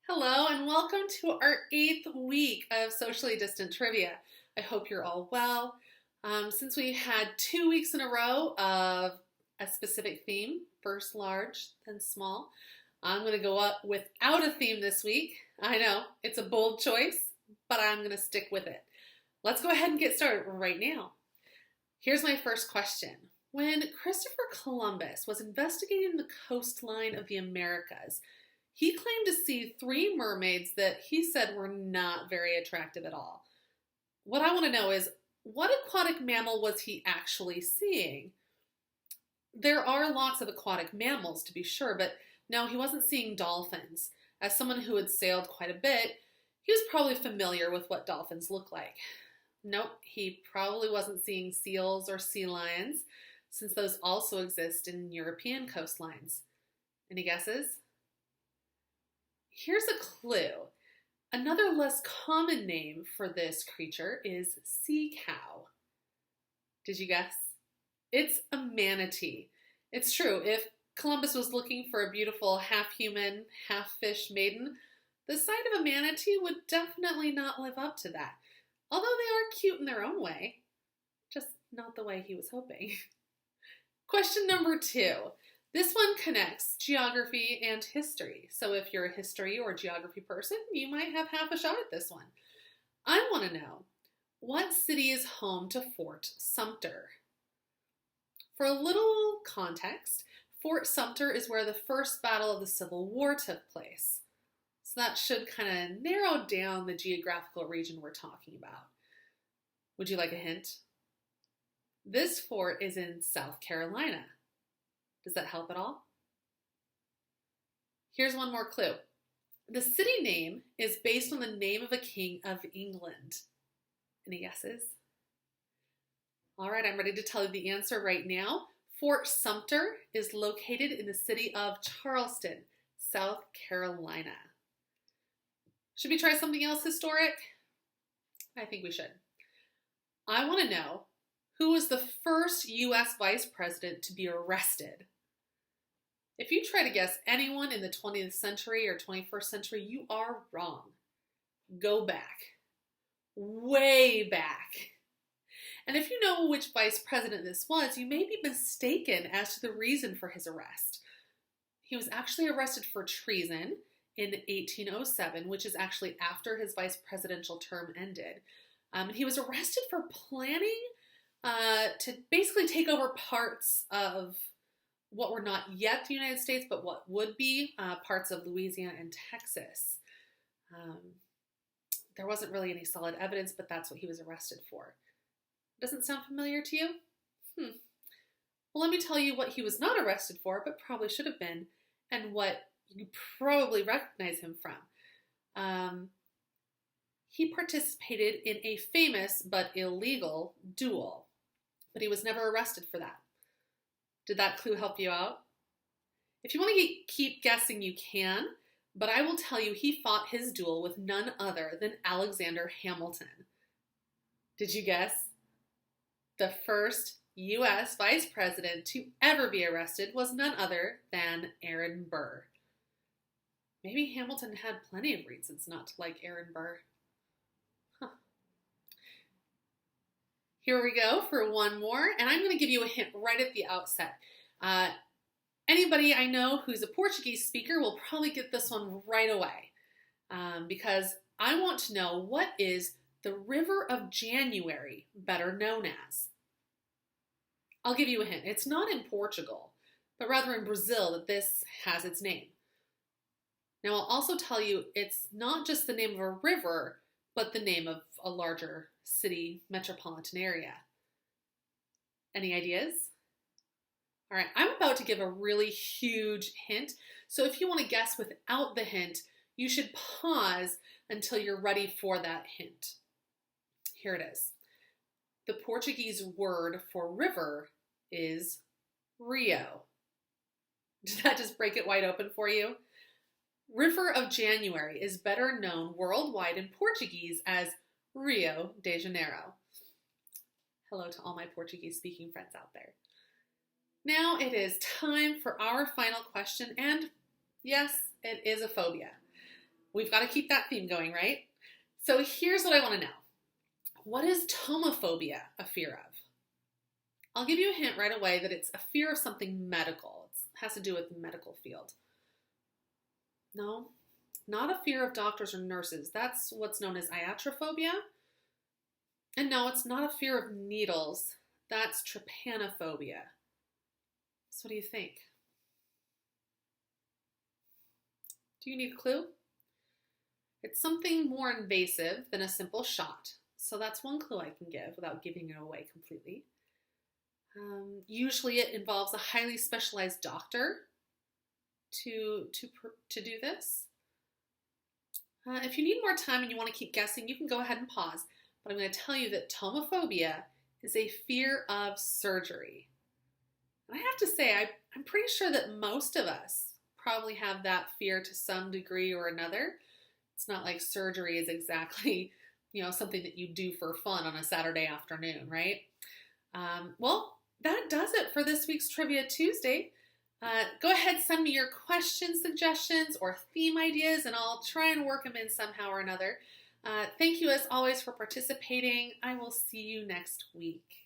Hello and welcome to our 8th week of socially distant trivia. I hope you're all well. Since we had 2 weeks in a row of a specific theme, first large, then small, I'm going to go up without a theme this week. I know, it's a bold choice, but I'm going to stick with it. Let's go ahead and get started right now. Here's my first question. When Christopher Columbus was investigating the coastline of the Americas, he claimed to see 3 mermaids that he said were not very attractive at all. What I want to know is, what aquatic mammal was he actually seeing? There are lots of aquatic mammals, to be sure, but no, he wasn't seeing dolphins. As someone who had sailed quite a bit, he was probably familiar with what dolphins look like. Nope, he probably wasn't seeing seals or sea lions, since those also exist in European coastlines. Any guesses? Here's a clue. Another less common name for this creature is sea cow. Did you guess? It's a manatee. It's true, if Columbus was looking for a beautiful half-human, half-fish maiden, the sight of a manatee would definitely not live up to that. Although they are cute in their own way, just not the way he was hoping. Question number 2. This one connects geography and history. So if you're a history or geography person, you might have half a shot at this one. I want to know, what city is home to Fort Sumter? For a little context, Fort Sumter is where the first battle of the Civil War took place. So that should kind of narrow down the geographical region we're talking about. Would you like a hint? This fort is in South Carolina. Does that help at all? Here's one more clue. The city name is based on the name of a king of England. Any guesses? All right, I'm ready to tell you the answer right now. Fort Sumter is located in the city of Charleston, South Carolina. Should we try something else historic? I think we should. I want to know, who was the first U.S. vice president to be arrested? If you try to guess anyone in the 20th century or 21st century, you are wrong. Go back. Way back. And if you know which vice president this was, you may be mistaken as to the reason for his arrest. He was actually arrested for treason in 1807, which is actually after his vice presidential term ended. He was arrested for planning to basically take over parts of what were not yet the United States, but what would be parts of Louisiana and Texas. There wasn't really any solid evidence, but that's what he was arrested for. Doesn't sound familiar to you? Well, let me tell you what he was not arrested for, but probably should have been, and what you probably recognize him from. He participated in a famous but illegal duel, but he was never arrested for that. Did that clue help you out? If you want to keep guessing, you can, but I will tell you he fought his duel with none other than Alexander Hamilton. Did you guess? The first U.S. vice president to ever be arrested was none other than Aaron Burr. Maybe Hamilton had plenty of reasons not to like Aaron Burr. Here we go for one more, and I'm going to give you a hint right at the outset. Anybody I know who's a Portuguese speaker will probably get this one right away, because I want to know, what is the River of January better known as? I'll give you a hint. It's not in Portugal, but rather in Brazil that this has its name. Now, I'll also tell you it's not just the name of a river, but the name of a larger city metropolitan area. Any ideas? All right, I'm about to give a really huge hint, so if you want to guess without the hint, you should pause until you're ready for that hint. Here it is. The Portuguese word for river is rio. Did that just break it wide open for you? River of January is better known worldwide in Portuguese as Rio de Janeiro. Hello to all my Portuguese-speaking friends out there. Now it is time for our final question, and yes, it is a phobia. We've got to keep that theme going, right? So here's what I want to know. What is tomophobia a fear of? I'll give you a hint right away that it's a fear of something medical. It has to do with the medical field. No, not a fear of doctors or nurses. That's what's known as iatrophobia. And no, it's not a fear of needles. That's trypanophobia. So what do you think? Do you need a clue? It's something more invasive than a simple shot. So that's one clue I can give without giving it away completely. Usually it involves a highly specialized doctor to do this. If you need more time and you want to keep guessing, you can go ahead and pause. But I'm going to tell you that tomophobia is a fear of surgery. And I have to say, I'm pretty sure that most of us probably have that fear to some degree or another. It's not like surgery is exactly, something that you do for fun on a Saturday afternoon, right? Well, that does it for this week's Trivia Tuesday. Go ahead, send me your questions, suggestions, or theme ideas, and I'll try and work them in somehow or another. Thank you as always for participating. I will see you next week.